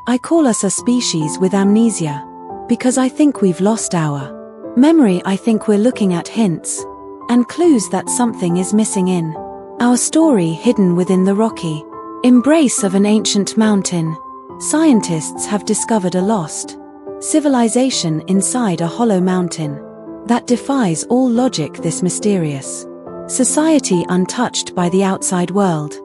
I call us a species with amnesia, because I think we've lost our memory. I think we're looking at hints and clues that something is missing in our story, hidden within the rocky embrace of an ancient mountain. Scientists have discovered a lost civilization inside a hollow mountain that defies all logic. This mysterious society, untouched by the outside world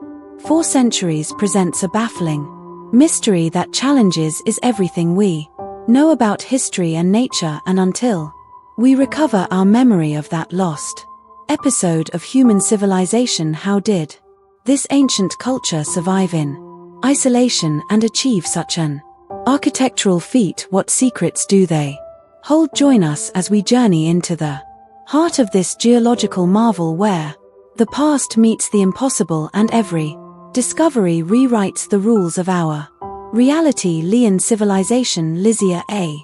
for centuries, presents a baffling mystery that challenges is everything we know about history and nature. And until we recover our memory of that lost episode of human civilization, how did this ancient culture survive in isolation and achieve such an architectural feat? What secrets do they hold? Join us as we journey into the heart of this geological marvel, where the past meets the impossible and every discovery rewrites the rules of our reality. Lian civilization. Lycia, a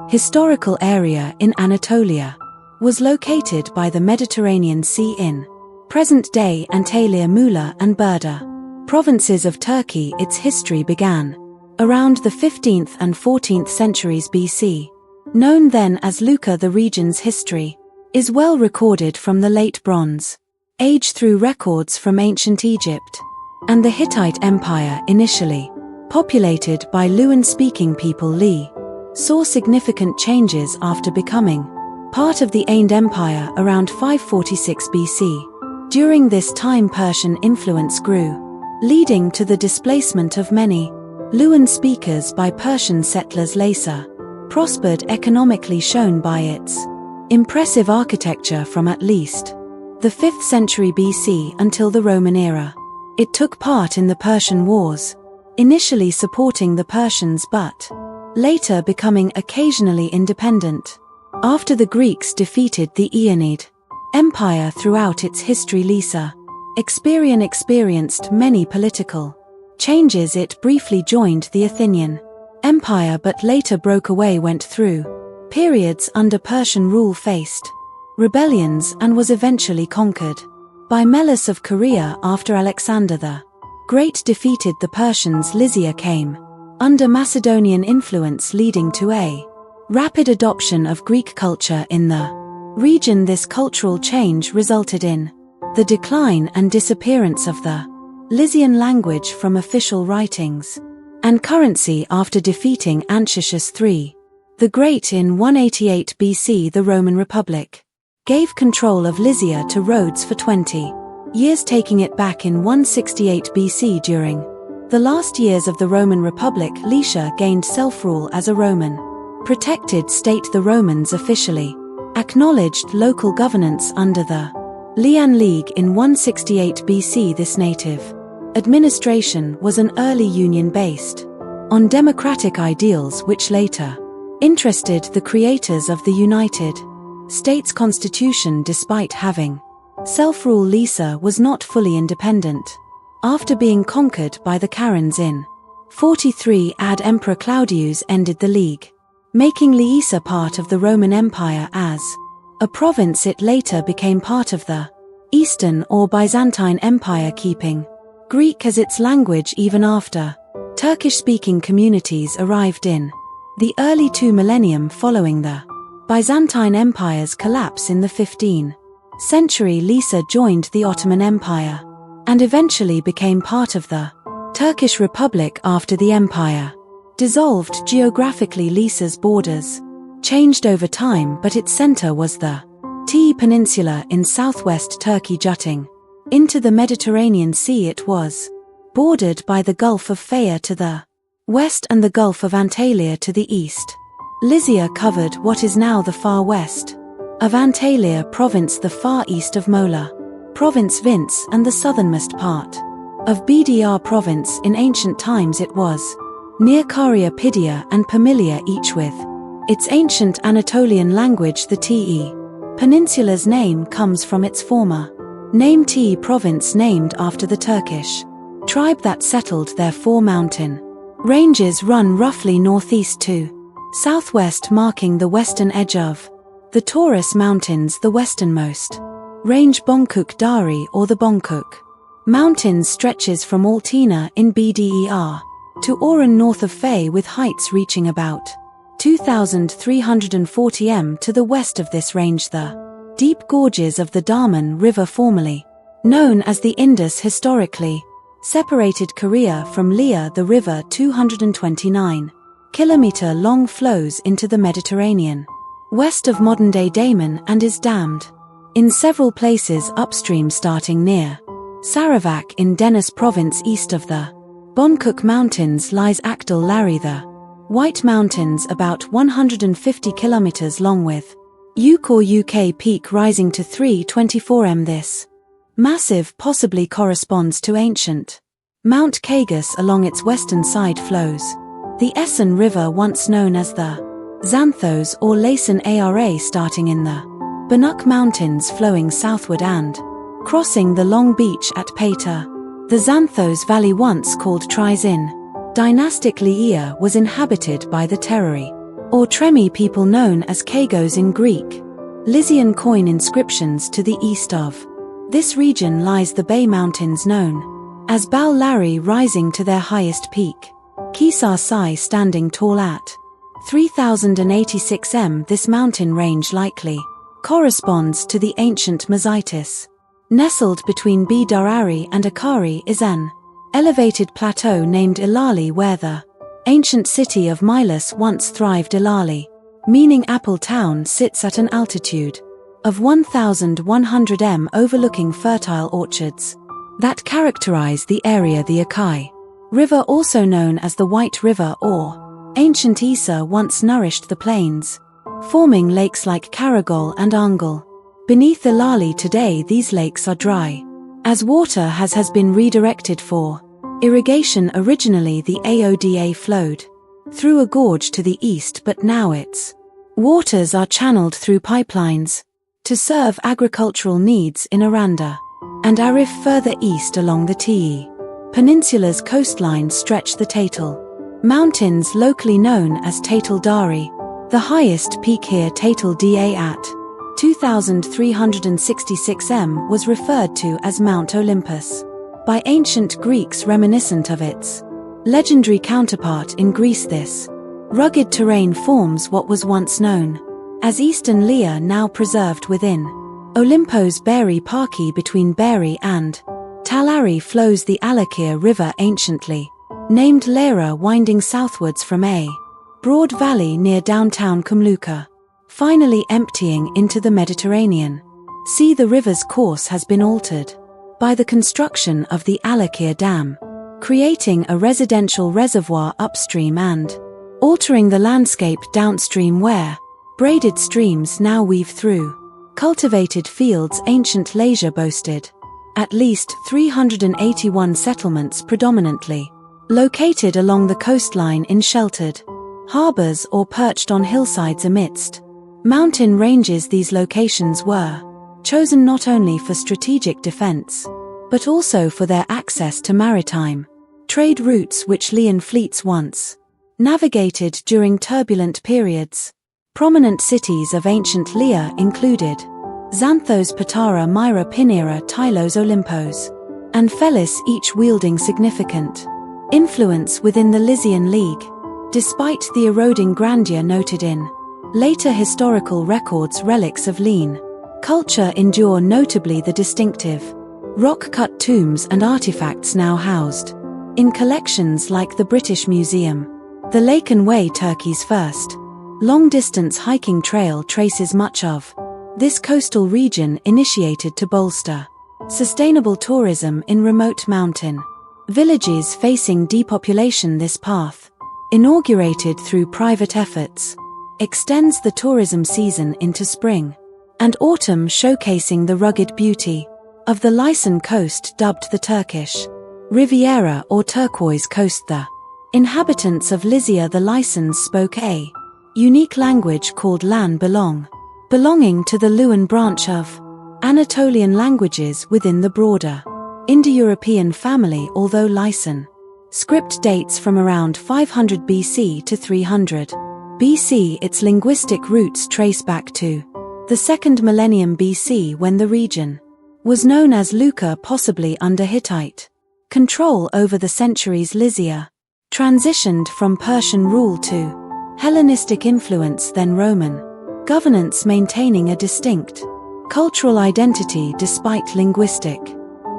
historical area in Anatolia, was located by the Mediterranean Sea in present-day Antalya, Muğla and Burdur provinces of Turkey. Its history began around the 15th and 14th centuries BC. Known then as Lucca, the region's history is well recorded from the Late Bronze Age through records from ancient Egypt and the Hittite Empire. Initially populated by Luwian-speaking people, Li saw significant changes after becoming part of the Ained Empire around 546 BC. During this time, Persian influence grew, leading to the displacement of many Luwian speakers by Persian settlers. Lycia prospered economically, shown by its impressive architecture from at least the 5th century BC until the Roman era. It took part in the Persian Wars, initially supporting the Persians but later becoming occasionally independent. After the Greeks defeated the Aeonid Empire throughout its history, Lycia experienced many political changes. It briefly joined the Athenian Empire but later broke away, went through periods under Persian rule, faced rebellions and was eventually conquered by Meles of Caria after Alexander the Great defeated the Persians. Lycia came under Macedonian influence, leading to a rapid adoption of Greek culture in the region. This cultural change resulted in the decline and disappearance of the Lycian language from official writings and currency. After defeating Antiochus III the Great in 188 BC, the Roman Republic gave control of Lycia to Rhodes for 20 years, taking it back in 168 BC. During the last years of the Roman Republic, Lycia gained self-rule as a Roman protected state. The Romans officially acknowledged local governance under the Lean League in 168 BC. This native administration was an early union based on democratic ideals, which later interested the creators of the United States Constitution. Despite having self-rule, Lycia was not fully independent. After being conquered by the Karens in 43 AD, Emperor Claudius ended the league, making Lycia part of the Roman Empire. As a province, it later became part of the Eastern or Byzantine Empire, keeping Greek as its language even after Turkish-speaking communities arrived in the early 2 millennium following the Byzantine Empire's collapse in the 15th century. Lycia joined the Ottoman Empire and eventually became part of the Turkish Republic after the empire dissolved. Geographically, Lycia's borders changed over time, but its center was the T Peninsula in southwest Turkey, jutting into the Mediterranean Sea. It was bordered by the Gulf of Faya to the west and the Gulf of Antalya to the east. Lycia covered what is now the far west of Antalya province, the far east of Mola province, Vince, and the southernmost part of BDR province. In ancient times it was near Caria, Pidia and Pamilia, each with its ancient Anatolian language. The Te Peninsula's name comes from its former name T province, named after the Turkish tribe that settled there. 4 mountain ranges run roughly northeast to southwest, marking the western edge of the Taurus Mountains. The westernmost range, Bongkuk Dari or the Bongkuk Mountains, stretches from Altina in Bder to Oran north of Fay with heights reaching about 2,340 m to the west of this range the deep gorges of the Daman River, formerly known as the Indus, historically separated Korea from Leh. The river 229-kilometer long flows into the Mediterranean west of modern-day Daman and is dammed in several places upstream, starting near Sarawak in Dennis Province. East of the Bangkok Mountains lies Akdal Lari, the White Mountains, about 150 kilometers long, with Ukor UK peak rising to 324 m. This massive possibly corresponds to ancient Mount Kagus. Along its western side flows the Essen River, once known as the Xanthos or Laysan Ara, starting in the Banuk Mountains, flowing southward and crossing the long beach at Pater. The Xanthos Valley, once called Trizin dynastic Lea, was inhabited by the Terari or Tremi people known as Kagos in Greek. Lysian coin inscriptions. To the east of this region lies the Bay Mountains known as Bal Lari, rising to their highest peak, Kisar Sai, standing tall at 3,086 m. This mountain range likely corresponds to the ancient Mazitis. Nestled between Bidurari and Akari is an elevated plateau named Ilali, where the ancient city of Milas once thrived. Ilali, meaning Apple Town, sits at an altitude of 1,100 m, overlooking fertile orchards that characterize the area. The Akai River, also known as the White River or Ancient Isa, once nourished the plains, forming lakes like Karagol and Angul. Beneath Ilali today, these lakes are dry, as water has been redirected for irrigation. Originally the Aoda flowed through a gorge to the east, but now its waters are channeled through pipelines to serve agricultural needs in Aranda and Arif. Further east along the Te Peninsula's coastline stretch the Tatal Mountains, locally known as Tatal Dari. The highest peak here, Tatal Da, at 2,366 m, was referred to as Mount Olympus by ancient Greeks, reminiscent of its legendary counterpart in Greece. This rugged terrain forms what was once known as Eastern Lea, now preserved within Olympos. Beri Parki, between Beri and Talari flows the Alakir River, anciently named Lera, winding southwards from a broad valley near downtown Kumluka, finally emptying into the Mediterranean Sea. The river's course has been altered by the construction of the Alakir Dam, creating a residential reservoir upstream and altering the landscape downstream, where braided streams now weave through cultivated fields. Ancient Lasia boasted at least 381 settlements, predominantly located along the coastline in sheltered harbors or perched on hillsides amidst mountain ranges. These locations were chosen not only for strategic defense, but also for their access to maritime trade routes, which Leon fleets once navigated during turbulent periods. Prominent cities of ancient Lea included Xanthos, Patara, Myra, Pinera, Tylos, Olympos, and Felis, each wielding significant influence within the Lysian League. Despite the eroding grandeur noted in later historical records, relics of Lean culture endure, notably the distinctive rock-cut tombs and artifacts now housed in collections like the British Museum. The Laken Way, Turkey's first long-distance hiking trail, traces much of this coastal region, initiated to bolster sustainable tourism in remote mountain villages facing depopulation. This path, inaugurated through private efforts, extends the tourism season into spring and autumn, showcasing the rugged beauty of the Lysan coast, dubbed the Turkish Riviera or Turquoise Coast. The inhabitants of Lysia, the Lysans, spoke a unique language called Lan, belonging to the Luan branch of Anatolian languages within the broader Indo-European family. Although Lysan script dates from around 500 BC to 300 BC, its linguistic roots trace back to the second millennium BC, when the region was known as Luca, possibly under Hittite control. Over the centuries, Lysia transitioned from Persian rule to Hellenistic influence then Roman governance, maintaining a distinct cultural identity despite linguistic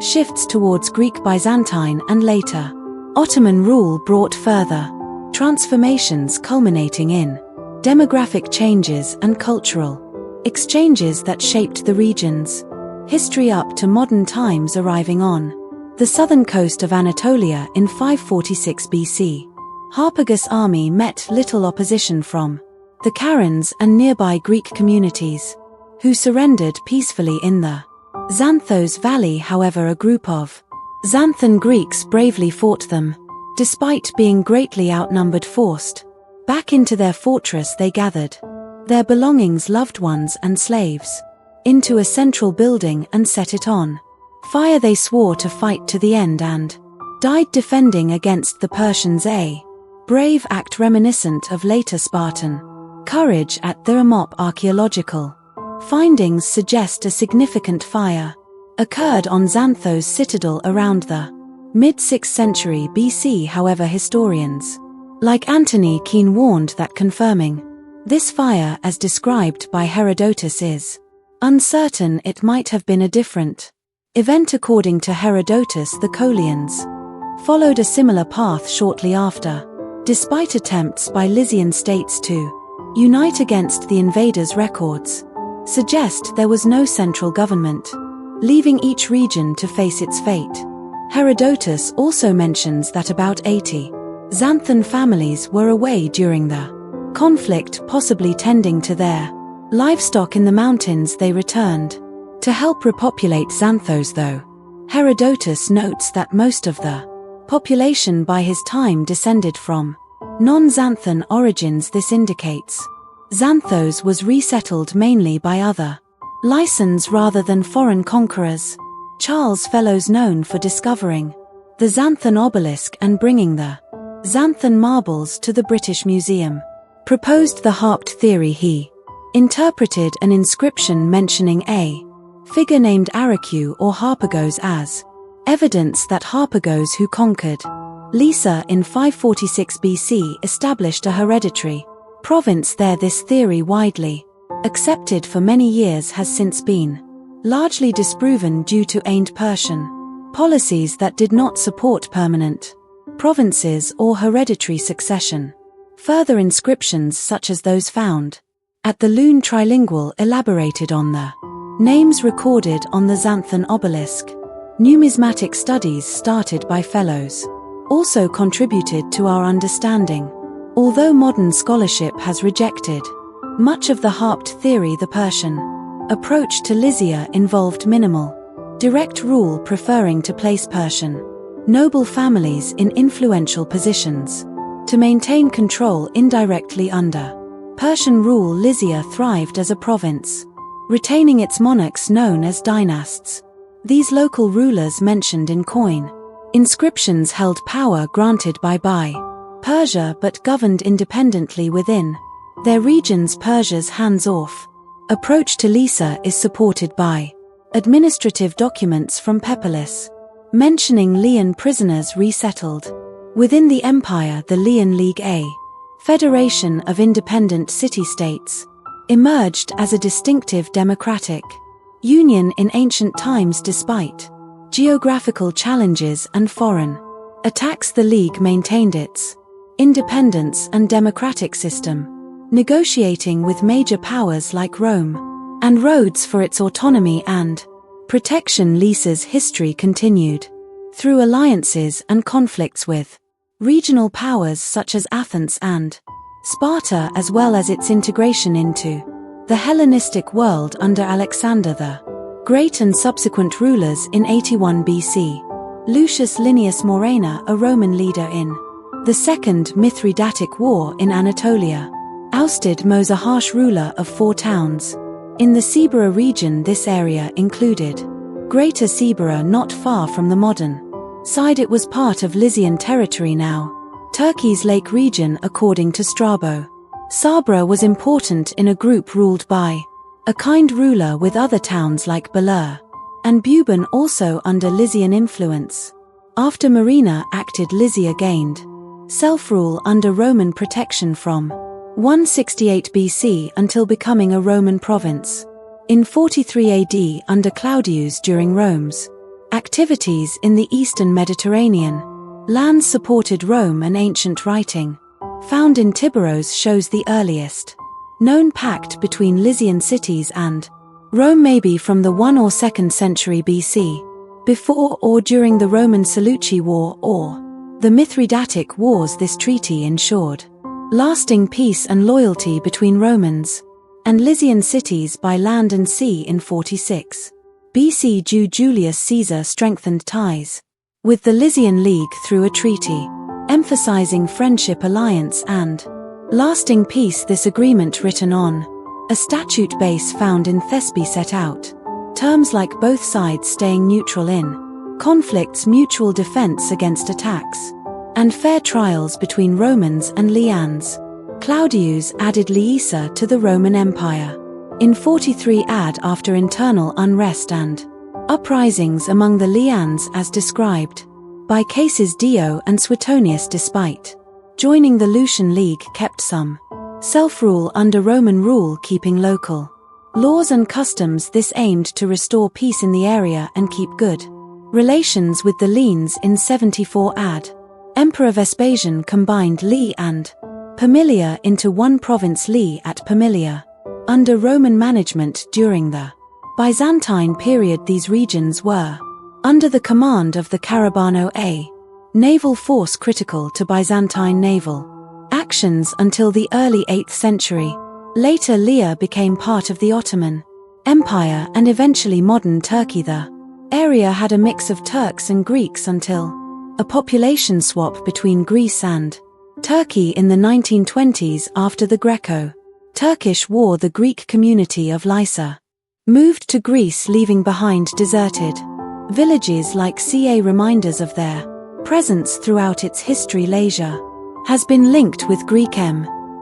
shifts towards Greek, Byzantine and later Ottoman rule brought further transformations culminating in demographic changes and cultural exchanges that shaped the region's history up to modern times, arriving on the southern coast of Anatolia in 546 BC. Harpagus' army met little opposition from the Karens and nearby Greek communities, who surrendered peacefully in the Xanthos Valley. However, a group of Xanthan Greeks bravely fought them. Despite being greatly outnumbered, forced back into their fortress, they gathered their belongings, loved ones and slaves into a central building and set it on fire. They swore to fight to the end and died defending against the Persians, a brave act reminiscent of later Spartan courage. At Thermop, archaeological findings suggest a significant fire occurred on Xanthos' citadel around the mid-6th century BC. However, historians like Antony Keene warned that confirming this fire as described by Herodotus is uncertain. It might have been a different event. According to Herodotus, the Colians followed a similar path shortly after, despite attempts by Lycian states to unite against the invaders. Records suggest there was no central government, leaving each region to face its fate. Herodotus also mentions that about 80 Xanthan families were away during the conflict, possibly tending to their livestock in the mountains. They returned to help repopulate Xanthos, though Herodotus notes that most of the population by his time descended from non-Xanthan origins. This indicates Xanthos was resettled mainly by other Lycians rather than foreign conquerors. Charles Fellows, known for discovering the Xanthan obelisk and bringing the Xanthan marbles to the British Museum, proposed the harped theory. He interpreted an inscription mentioning a figure named Araku or Harpagos as evidence that Harpagos, who conquered Lycia in 546 BC, established a hereditary province there. This theory, widely accepted for many years, has since been largely disproven due to ancient Persian policies that did not support permanent provinces or hereditary succession. Further inscriptions such as those found at the Lune Trilingual elaborated on the names recorded on the Xanthan obelisk. Numismatic studies started by Fellows also contributed to our understanding. Although modern scholarship has rejected much of the harped theory, the Persian approach to Lycia involved minimal direct rule, preferring to place Persian noble families in influential positions to maintain control indirectly under Persian rule. Lycia thrived as a province, retaining its monarchs known as dynasts. These local rulers, mentioned in coin inscriptions, held power granted by Persia but governed independently within their regions. Persia's hands-off approach to Lycia is supported by administrative documents from Pepilis, mentioning Leon prisoners resettled within the empire. The Leon League, a federation of independent city-states, emerged as a distinctive democratic union in ancient times. Despite geographical challenges and foreign attacks, the League maintained its independence and democratic system, negotiating with major powers like Rome and Rhodes for its autonomy and protection. Lycia's history continued through alliances and conflicts with regional powers such as Athens and Sparta, as well as its integration into the Hellenistic world under Alexander the Great and subsequent rulers in 81 BC. Lucius Linnæus Muraena, a Roman leader in the Second Mithridatic War in Anatolia, ousted Mos, a harsh ruler of 4 towns in the Sibera region. This area included Greater Sibera, not far from the modern side. It was part of Lycian territory, now Turkey's Lake region. According to Strabo, Sabra was important in a group ruled by a kind ruler, with other towns like Balur and Buban also under Lycian influence. After Muraena acted, Lycia gained self-rule under Roman protection from 168 BC until becoming a Roman province. In 43 AD under Claudius during Rome's activities in the eastern Mediterranean, lands supported Rome, and ancient writing found in Tiberos shows the earliest known pact between Lycian cities and Rome may be from the 1 or 2nd century BC, before or during the Roman Seleucid War or the Mithridatic Wars. This treaty ensured lasting peace and loyalty between Romans and Lycian cities by land and sea. In 46 BC, Julius Caesar strengthened ties with the Lycian League through a treaty, emphasizing friendship, alliance, and lasting peace. This agreement, written on a statute base found in Thespe, set out terms like both sides staying neutral in conflicts, mutual defense against attacks, and fair trials between Romans and Lians. Claudius added Lycia to the Roman Empire in 43 AD after internal unrest and uprisings among the Lians as described by Cases Dio and Suetonius. Despite joining the Lucian League, kept some self-rule under Roman rule, keeping local laws and customs. This aimed to restore peace in the area and keep good relations with the Lians. In 74 AD, Emperor Vespasian combined Lee and Pamilia into one province, Lee at Pamilia, under Roman management. During the Byzantine period, these regions were under the command of the Carabano, a naval force critical to Byzantine naval actions until the early 8th century. Later, Lia became part of the Ottoman Empire and eventually modern Turkey. The area had a mix of Turks and Greeks until a population swap between Greece and Turkey in the 1920s. After the Greco-Turkish War, the Greek community of Lycia moved to Greece, leaving behind deserted villages like Ca. Reminders of their presence throughout its history. Lycia has been linked with Greek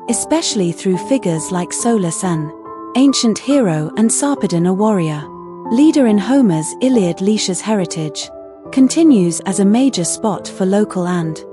especially through figures like Solus, an ancient hero, and Sarpedon, a warrior leader in Homer's Iliad. Lycia's heritage continues as a major spot for local and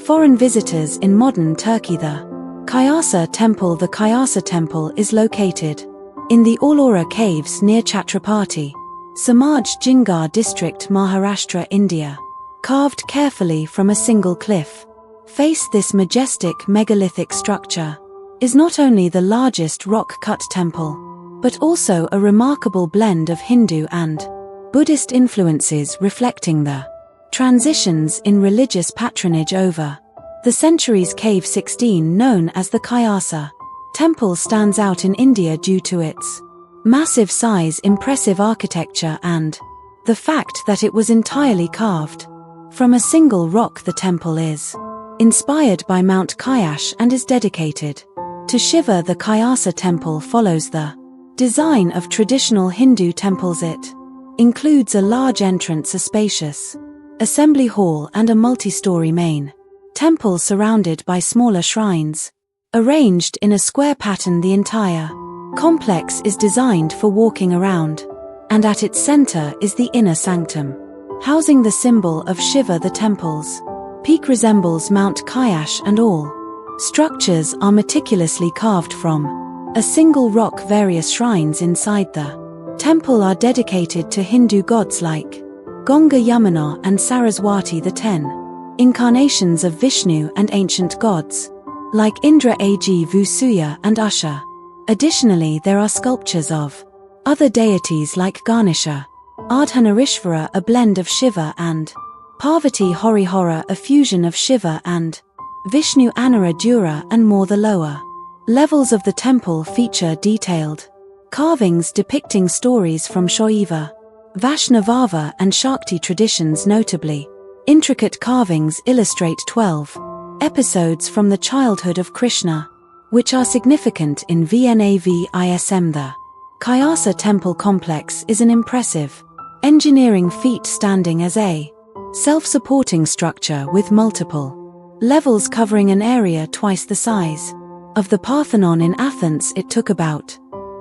foreign visitors in modern Turkey. The Kayasa Temple. The Kayasa Temple is located in the Ellora Caves near Chhatrapati Samaj Jingar district, Maharashtra, India. Carved carefully from a single cliff face, this majestic megalithic structure is not only the largest rock-cut temple, but also a remarkable blend of Hindu and Buddhist influences, reflecting the transitions in religious patronage over the centuries. Cave 16, known as the Kayasa Temple, stands out in India due to its massive size, impressive architecture, and the fact that it was entirely carved from a single rock. The temple is inspired by Mount Kailash and is dedicated to Shiva. The Kayasa Temple follows the design of traditional Hindu temples. It includes a large entrance, a spacious assembly hall, and a multi-story main temple surrounded by smaller shrines arranged in a square pattern. The entire complex is designed for walking around, and at its center is the inner sanctum, housing the symbol of Shiva. The temple's peak resembles Mount Kailash, and all structures are meticulously carved from a single rock. Various shrines inside the temple are dedicated to Hindu gods like Ganga, Yamuna, and Saraswati, the 10 incarnations of Vishnu, and ancient gods like Indra, Ag, Vusuya, and Usha. Additionally, there are sculptures of other deities like Ganesha, Ardhanarishvara, a blend of Shiva and Parvati, Horihora, a fusion of Shiva and Vishnu, Anuradura, and more. The lower levels of the temple feature detailed carvings depicting stories from Shaiva, Vaishnava, and Shakti traditions. Notably, intricate carvings illustrate 12 episodes from the childhood of Krishna, which are significant in Vnavism. The Kayasa Temple complex is an impressive engineering feat, standing as a self-supporting structure with multiple levels covering an area twice the size of the Parthenon in Athens. It took about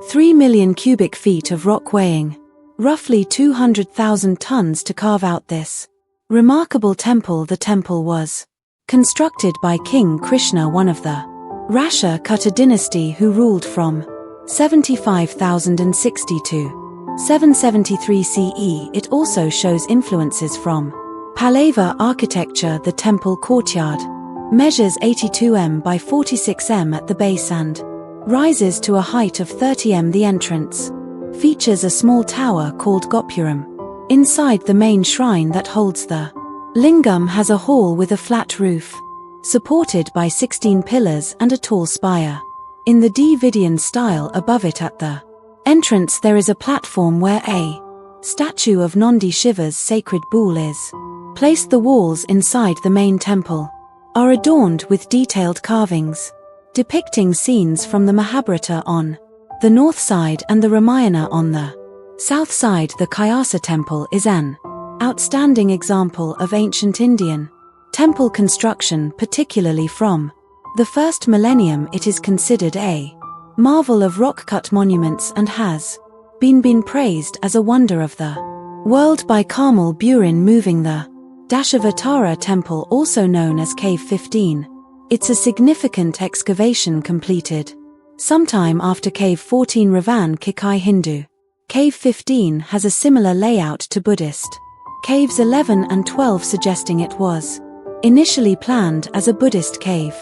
3 million cubic feet of rock weighing roughly 200,000 tons to carve out this remarkable temple. The temple was constructed by King Krishna I of the Rashtra dynasty, who ruled from 75,060 to 773 CE. It also shows influences from Pallava architecture. The temple courtyard measures 82 m by 46 m at the base and rises to a height of 30 m. The entrance features a small tower called Gopuram. Inside the main shrine that holds the lingam has a hall with a flat roof, supported by 16 pillars and a tall spire. In the Dravidian style above it at the entrance there is a platform where a statue of Nandi Shiva's sacred bull is placed. The walls inside the main temple are adorned with detailed carvings, depicting scenes from the Mahabharata on the north side and the Ramayana on the south side. The Kayasa temple is an outstanding example of ancient Indian temple construction, particularly from the first millennium. It is considered a marvel of rock-cut monuments and has been praised as a wonder of the world by Kamal Burin. Moving the Dashavatara temple, also known as Cave 15. It's a significant excavation completed sometime after Cave 14. Ravan Kikai Hindu. Cave 15 has a similar layout to Buddhist Caves 11 and 12, suggesting it was initially planned as a Buddhist cave.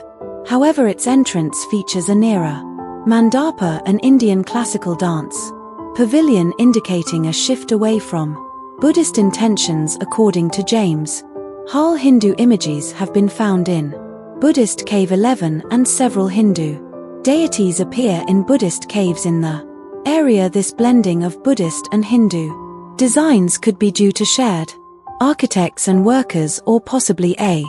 However, its entrance features a Nira Mandapa, an Indian classical dance pavilion, indicating a shift away from Buddhist intentions. According to James Hall, Hindu images have been found in Buddhist Cave 11 and several Hindu deities appear in Buddhist caves in the area. This blending of Buddhist and Hindu designs could be due to shared architects and workers, or possibly a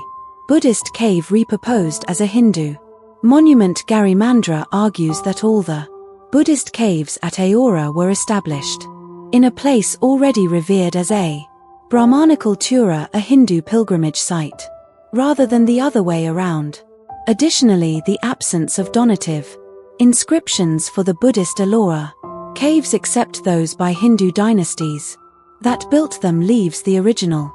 Buddhist cave repurposed as a Hindu monument. Gary Mandra argues that all the Buddhist caves at Aora were established in a place already revered as a Brahmanical Tura, a Hindu pilgrimage site, rather than the other way around. Additionally, the absence of donative inscriptions for the Buddhist Ellora caves, except those by Hindu dynasties that built them, leaves the original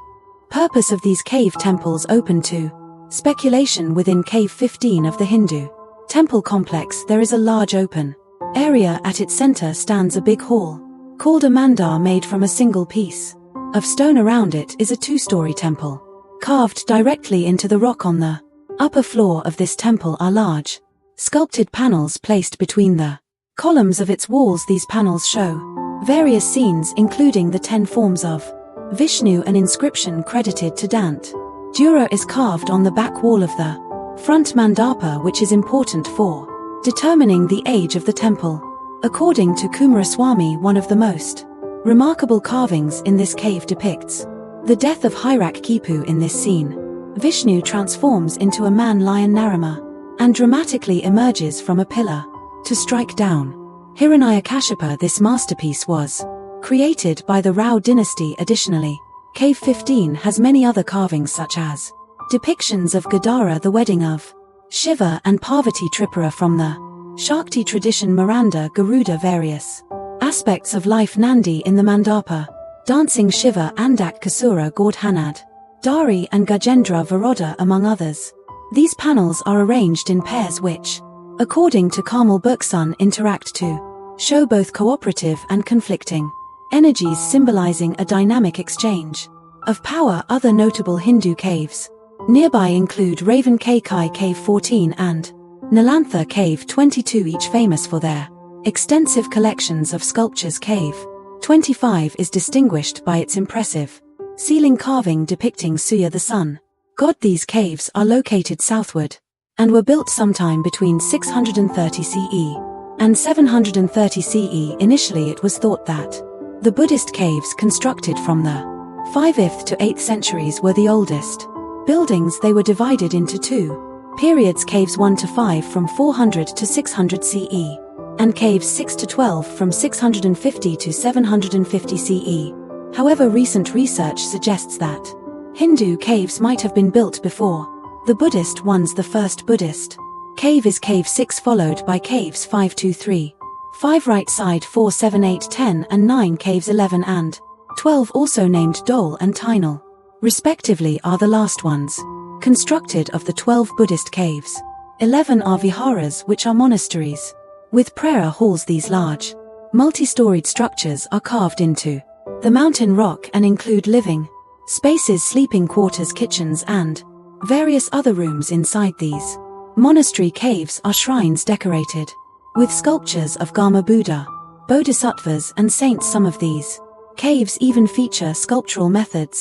purpose of these cave temples open to speculation. Within Cave 15 of the Hindu temple complex there is a large open area. At its center stands a big hall called a mandar, made from a single piece of stone. Around it is a two-story temple carved directly into the rock. On the upper floor of this temple are large sculpted panels placed between the columns of its walls. These panels show various scenes, including the 10 forms of Vishnu. An inscription credited to Dant Dura is carved on the back wall of the front mandapa, which is important for determining the age of the temple. According to Kumaraswamy, one of the most remarkable carvings in this cave depicts the death of Hirakhipu. In this scene, Vishnu transforms into a man-lion Narama and dramatically emerges from a pillar to strike down Hiranyakashipu. This masterpiece was created by the Rao dynasty. Additionally, Cave 15 has many other carvings, such as depictions of Gadara, the wedding of Shiva, and Parvati Tripura from the Shakti tradition, Miranda, Garuda, various aspects of life, Nandi in the mandapa, dancing Shiva, Andak Kasura, Gordhanad, Dari, and Gajendra Varoda, among others. These panels are arranged in pairs which, according to Kamal Burksun, interact to show both cooperative and conflicting energies, symbolizing a dynamic exchange of power. Other notable Hindu caves nearby include Ravan Kai Cave 14 and Nalantha Cave 22, each famous for their extensive collections of sculptures. Cave 25 is distinguished by its impressive ceiling carving depicting Surya, the sun god. These caves are located southward and were built sometime between 630 CE and 730 CE. Initially, it was thought that the Buddhist caves constructed from the 5th to 8th centuries were the oldest buildings. They were divided into two periods: caves 1 to 5 from 400 to 600 CE, and caves 6 to 12 from 650 to 750 CE. However, recent research suggests that Hindu caves might have been built before the Buddhist ones. The first Buddhist cave is Cave 6, followed by caves 5, 2, 3, 5 right side, 4, 7, 8, 10 and 9. Caves 11 and 12, also named Dole and Tinal, respectively, are the last ones. constructed of the 12 Buddhist caves. 11 are viharas, which are monasteries, with prayer halls. These large, multi-storied structures are carved into the mountain rock and include living spaces, sleeping quarters, kitchens, and various other rooms. Inside these monastery caves are shrines decorated with sculptures of Gama Buddha, bodhisattvas, and saints. Some of these caves even feature sculptural methods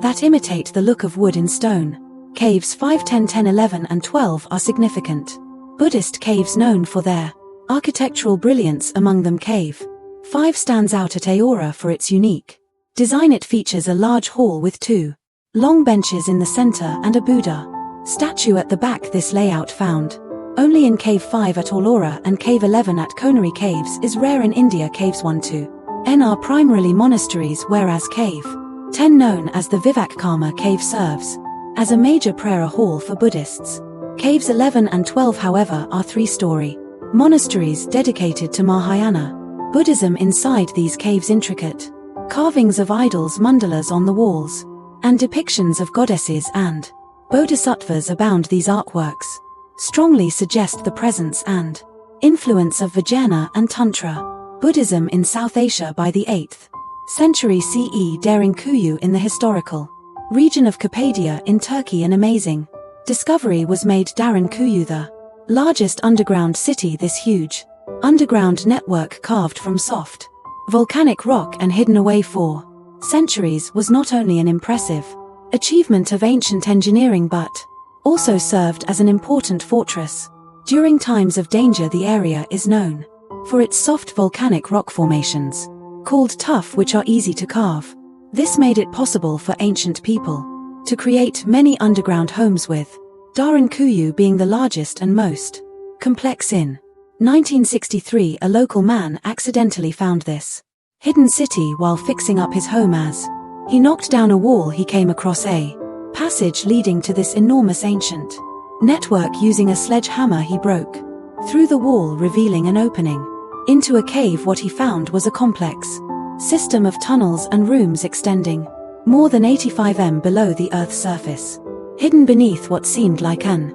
that imitate the look of wood in stone. Caves 5, 10, 10, 11, and 12 are significant Buddhist caves known for their architectural brilliance. Among them, Cave 5 stands out at Aora for its unique design. It features a large hall with 2 long benches in the center and a Buddha statue at the back. This layout, found only in Cave 5 at Aurora and Cave 11 at Konaré Caves, is rare in India. Caves 1 to N are primarily monasteries, whereas Cave 10, known as the Vivekkarma cave, serves as a major prayer hall for Buddhists. Caves 11 and 12, however, are 3-story monasteries dedicated to Mahayana Buddhism. Inside these caves, intricate carvings of idols, mandalas on the walls, and depictions of goddesses and bodhisattvas abound. These artworks strongly suggest the presence and influence of Vajrayana and Tantra Buddhism in South Asia. By the 8th century CE, Derinkuyu in the historical region of Cappadocia in Turkey, an amazing discovery was made. Derinkuyu, the largest underground city. This huge underground network, carved from soft volcanic rock and hidden away for centuries, was not only an impressive achievement of ancient engineering but also served as an important fortress. During times of danger, the area is known for its soft volcanic rock formations, called tuff, which are easy to carve. This made it possible for ancient people to create many underground homes, with Derinkuyu being the largest and most complex. In 1963, a local man accidentally found this hidden city while fixing up his home. As he knocked down a wall, he came across a passage leading to this enormous ancient network. Using a sledgehammer, he broke through the wall, revealing an opening into a cave. What he found was a complex system of tunnels and rooms extending more than 85 m below the Earth's surface, hidden beneath what seemed like an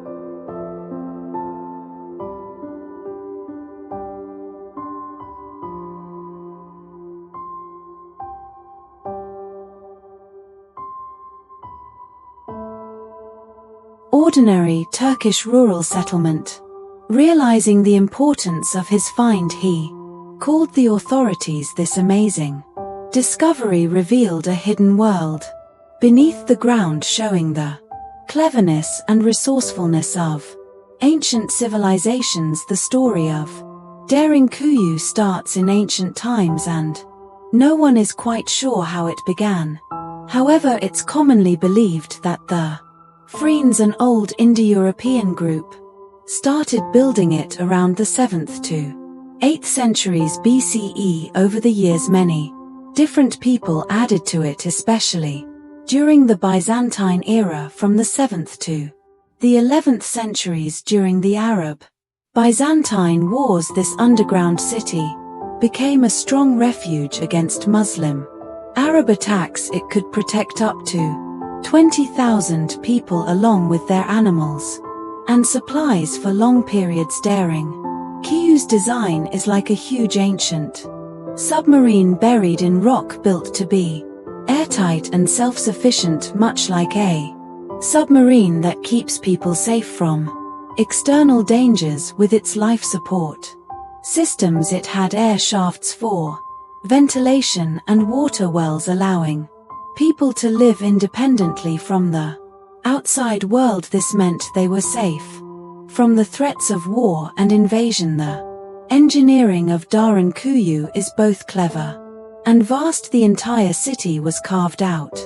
ordinary Turkish rural settlement. Realizing the importance of his find, he called the authorities. This amazing discovery revealed a hidden world beneath the ground, showing the cleverness and resourcefulness of ancient civilizations. The story of Derinkuyu starts in ancient times, and no one is quite sure how it began. However, it's commonly believed that the Friends, an old Indo-European group, started building it around the 7th to 8th centuries BCE. Over the years, many different people added to it, especially during the Byzantine era from the 7th to the 11th centuries. During the Arab-Byzantine wars, this underground city became a strong refuge against Muslim Arab attacks. It could protect up to 20,000 people along with their animals and supplies for long periods. Derinkuyu's design is like a huge ancient submarine buried in rock, built to be airtight and self-sufficient, much like a submarine that keeps people safe from external dangers. With its life support systems, it had air shafts for ventilation and water wells, allowing people to live independently from the outside world. This meant they were safe from the threats of war and invasion. The engineering of Derinkuyu is both clever and vast. The entire city was carved out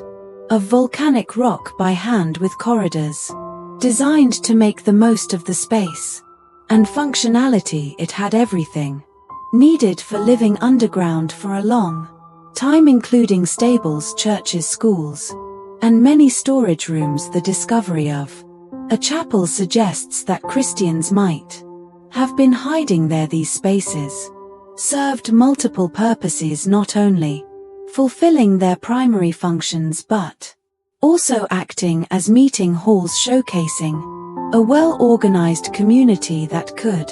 of volcanic rock by hand, with corridors designed to make the most of the space and functionality. It had everything needed for living underground for a long time, including stables, churches, schools, and many storage rooms. The discovery of a chapel suggests that Christians might have been hiding there. These spaces served multiple purposes, not only fulfilling their primary functions but also acting as meeting halls showcasing a well-organized community that could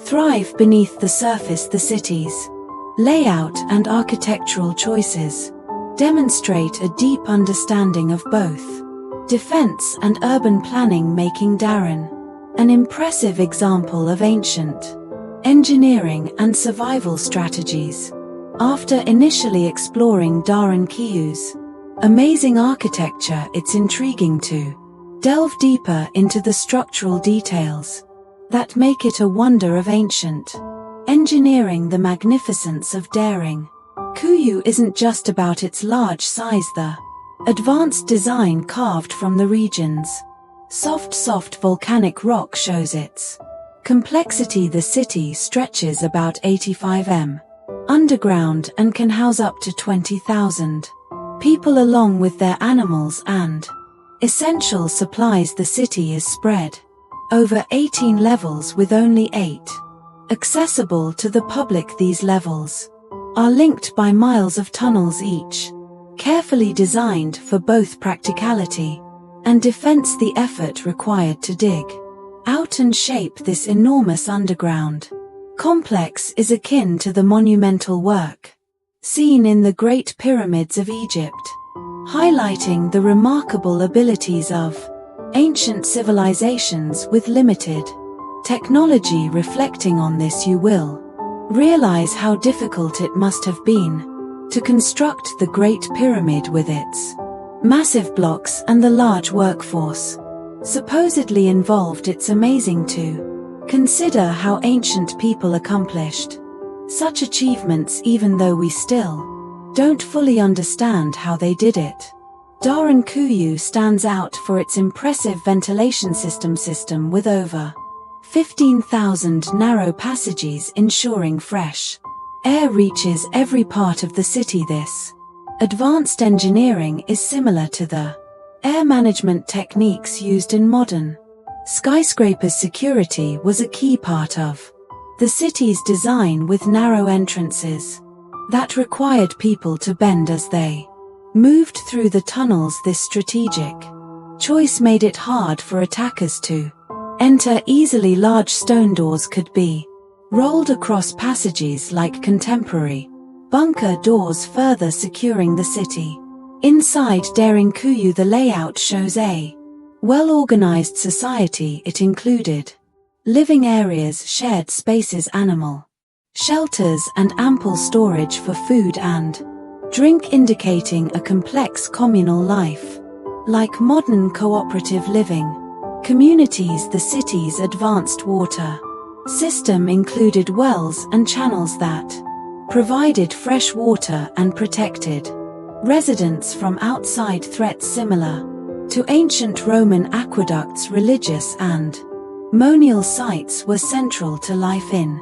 thrive beneath the surface. The city's layout and architectural choices demonstrate a deep understanding of both defense and urban planning, making Darren an impressive example of ancient engineering and survival strategies. After initially exploring Darren Kiyu's amazing architecture, it's intriguing to delve deeper into the structural details that make it a wonder of ancient engineering. The magnificence of Daring Kuyu isn't just about its large size. The advanced design carved from the region's soft volcanic rock shows its complexity. The city stretches about 85 m underground and can house up to 20,000 people along with their animals and essential supplies. The city is spread over 18 levels with only 8 accessible to the public. These levels are linked by miles of tunnels, each carefully designed for both practicality and defense. The effort required to dig out and shape this enormous underground complex is akin to the monumental work seen in the Great Pyramids of Egypt, highlighting the remarkable abilities of ancient civilizations with limited technology. Reflecting on this, you will realize how difficult it must have been to construct the Great Pyramid with its massive blocks and the large workforce supposedly involved. It's amazing to consider how ancient people accomplished such achievements, even though we still don't fully understand how they did it. Darren Kuyu stands out for its impressive ventilation system with over 15,000 narrow passages ensuring fresh air reaches every part of the city. This advanced engineering is similar to the air management techniques used in modern skyscrapers. Security was a key part of the city's design, with narrow entrances that required people to bend as they moved through the tunnels. This strategic choice made it hard for attackers to enter easily. Large stone doors could be rolled across passages like contemporary bunker doors, further securing the city. Inside Daring Kuyu, the layout shows a well-organized society. It included living areas, shared spaces, animal shelters, and ample storage for food and drink, indicating a complex communal life. Like modern cooperative living communities, the city's advanced water system included wells and channels that provided fresh water and protected residents from outside threats, similar to ancient Roman aqueducts. Religious and ceremonial sites were central to life in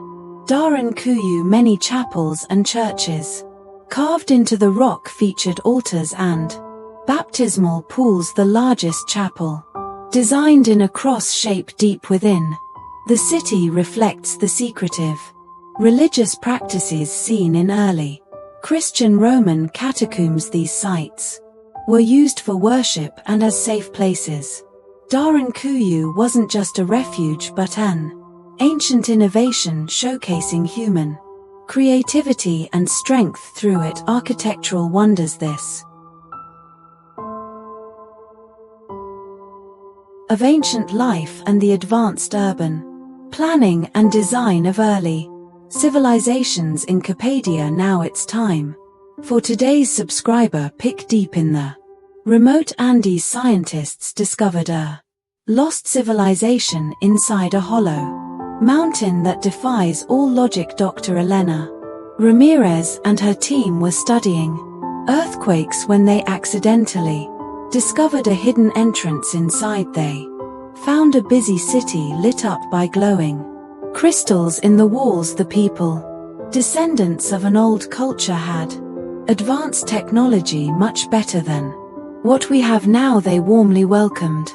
Darren Kuyu. Many chapels and churches carved into the rock featured altars and baptismal pools. The largest chapel, designed in a cross shape deep within the city, reflects the secretive religious practices seen in early Christian Roman catacombs. These sites were used for worship and as safe places. Darren Kuyu wasn't just a refuge but an ancient innovation, showcasing human creativity and strength through its architectural wonders. This of ancient life and the advanced urban planning and design of early civilizations in Capadia. Now it's time for today's subscriber pick. Deep in the remote Andes, scientists discovered a lost civilization inside a hollow mountain that defies all logic. Dr. Elena Ramirez and her team were studying earthquakes when they accidentally discovered a hidden entrance inside. They found a busy city lit up by glowing crystals in the walls. The people, descendants of an old culture, had advanced technology much better than what we have now. They warmly welcomed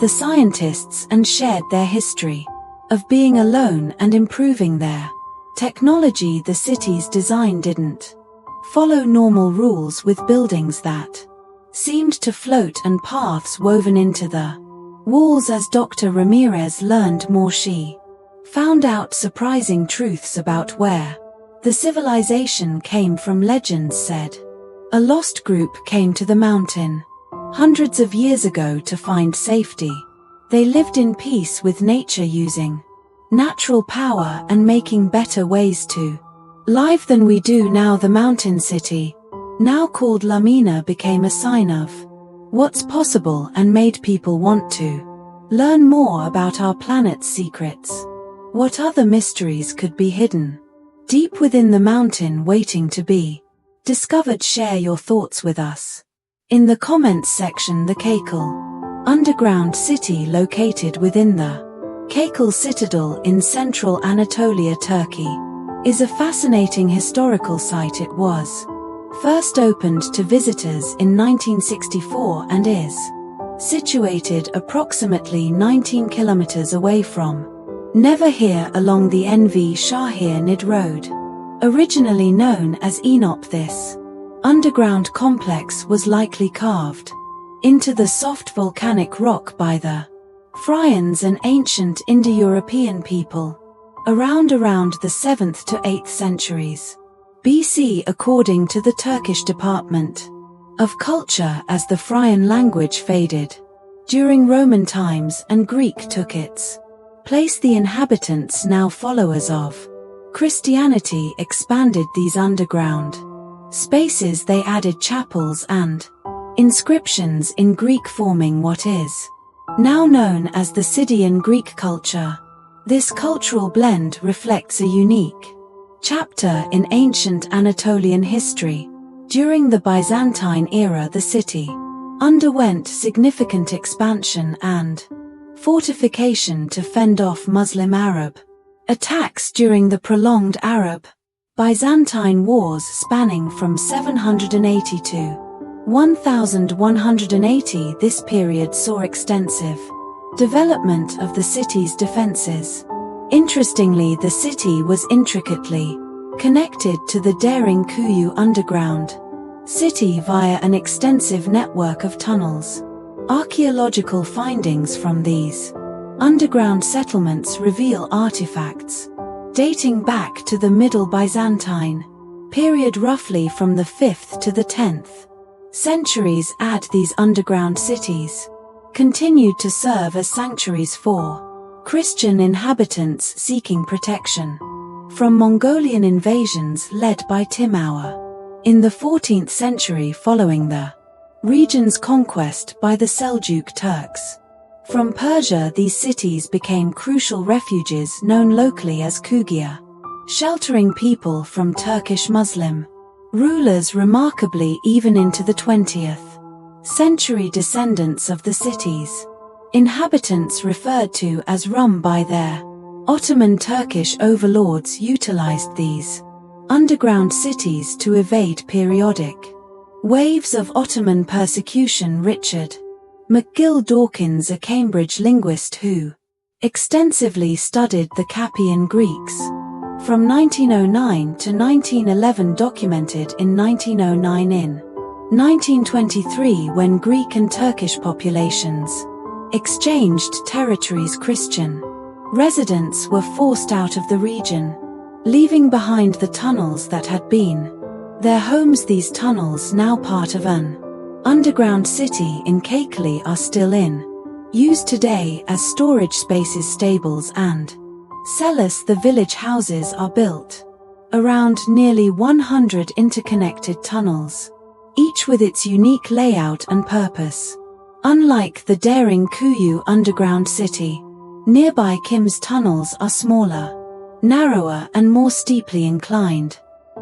the scientists and shared their history of being alone and improving their technology. The city's design didn't follow normal rules, with buildings that seemed to float and paths woven into the walls. As Dr. Ramirez learned more, she found out surprising truths about where the civilization came from. Legends said a lost group came to the mountain hundreds of years ago to find safety. They lived in peace with nature, using natural power and making better ways to live than we do now. The mountain city, now called La Mina, became a sign of what's possible and made people want to learn more about our planet's secrets. What other mysteries could be hidden deep within the mountain, waiting to be discovered? Share your thoughts with us in the comments section. The Kaikal underground city, located within the Kaikal Citadel in central Anatolia, Turkey, is a fascinating historical site. It was first opened to visitors in 1964 and is situated approximately 19 kilometers away from Nevşehir along the NV Şehir-Niğde Road. Originally known as Enop, this underground complex was likely carved into the soft volcanic rock by the Friends, an ancient Indo-European people, around the 7th to 8th centuries BC, according to the Turkish Department of Culture. As the Phrygian language faded during Roman times and Greek took its place, the inhabitants, now followers of Christianity, expanded these underground spaces. They added chapels and inscriptions in Greek, forming what is now known as the Scythian Greek culture. This cultural blend reflects a unique chapter in ancient Anatolian history. During the Byzantine era, the city underwent significant expansion and fortification to fend off Muslim Arab attacks during the prolonged Arab-Byzantine wars spanning from 780 to 1180. This period saw extensive development of the city's defenses. Interestingly, the city was intricately connected to the Daring Kuyu underground city via an extensive network of tunnels. Archaeological findings from these underground settlements reveal artifacts dating back to the Middle Byzantine period, roughly from the 5th to the 10th centuries. These underground cities continued to serve as sanctuaries for Christian inhabitants seeking protection from Mongolian invasions led by Timur in the 14th century, following the region's conquest by the Seljuk Turks from Persia. These cities became crucial refuges known locally as Kugia, sheltering people from Turkish Muslim rulers. Remarkably, even into the 20th century, descendants of the city's inhabitants, referred to as Rum by their Ottoman Turkish overlords, utilized these underground cities to evade periodic waves of Ottoman persecution. Richard McGill Dawkins, a Cambridge linguist who extensively studied the Cappian Greeks from 1909 to 1911, documented in 1909 in 1923, when Greek and Turkish populations exchanged territories, Christian residents were forced out of the region, leaving behind the tunnels that had been their homes. These tunnels, now part of an underground city in Kaikali, are still in use today as storage spaces, stables and cellars. The village houses are built around nearly 100 interconnected tunnels, each with its unique layout and purpose. Unlike the Daring Kuyu underground city, nearby Kim's tunnels are smaller, narrower and more steeply inclined.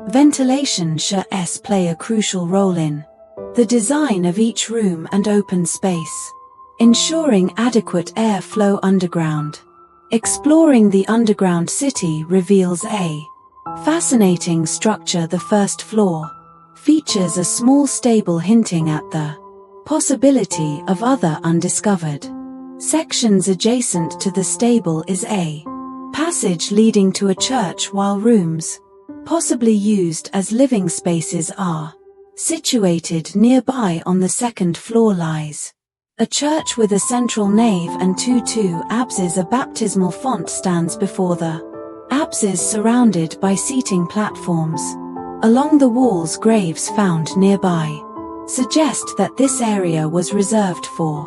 Ventilation should play a crucial role in the design of each room and open space, ensuring adequate airflow underground. Exploring the underground city reveals a fascinating structure. The first floor features a small stable, hinting at the possibility of other undiscovered sections. Adjacent to the stable is a passage leading to a church, while rooms, possibly used as living spaces, are Situated nearby on the second floor lies a church with a central nave and two apses. A baptismal font stands before the apses, surrounded by seating platforms. Along the walls, graves found nearby suggest that this area was reserved for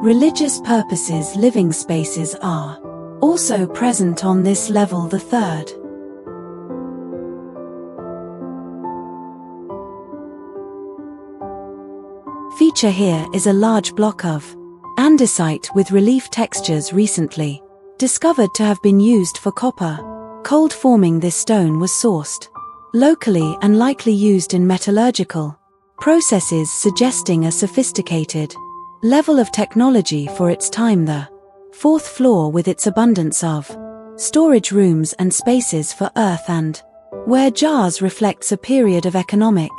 religious purposes. Living spaces are also present on this level. The third feature here is a large block of andesite with relief textures, recently discovered to have been used for copper. Cold forming, this stone was sourced locally and likely used in metallurgical processes, suggesting a sophisticated level of technology for its time. The fourth floor, with its abundance of storage rooms and spaces for earth and ware jars, reflects a period of economic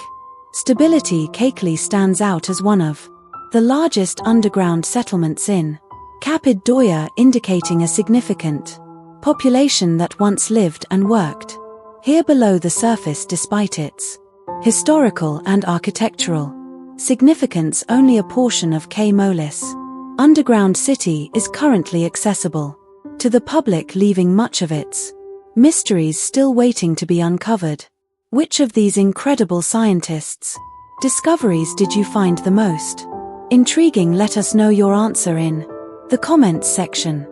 stability. Keikli stands out as one of the largest underground settlements in Cappadocia, indicating a significant population that once lived and worked here below the surface. Despite its historical and architectural significance, only a portion of K-Molis underground city is currently accessible to the public, leaving much of its mysteries still waiting to be uncovered. Which of these incredible scientists' discoveries did you find the most intriguing? Let us know your answer in the comments section.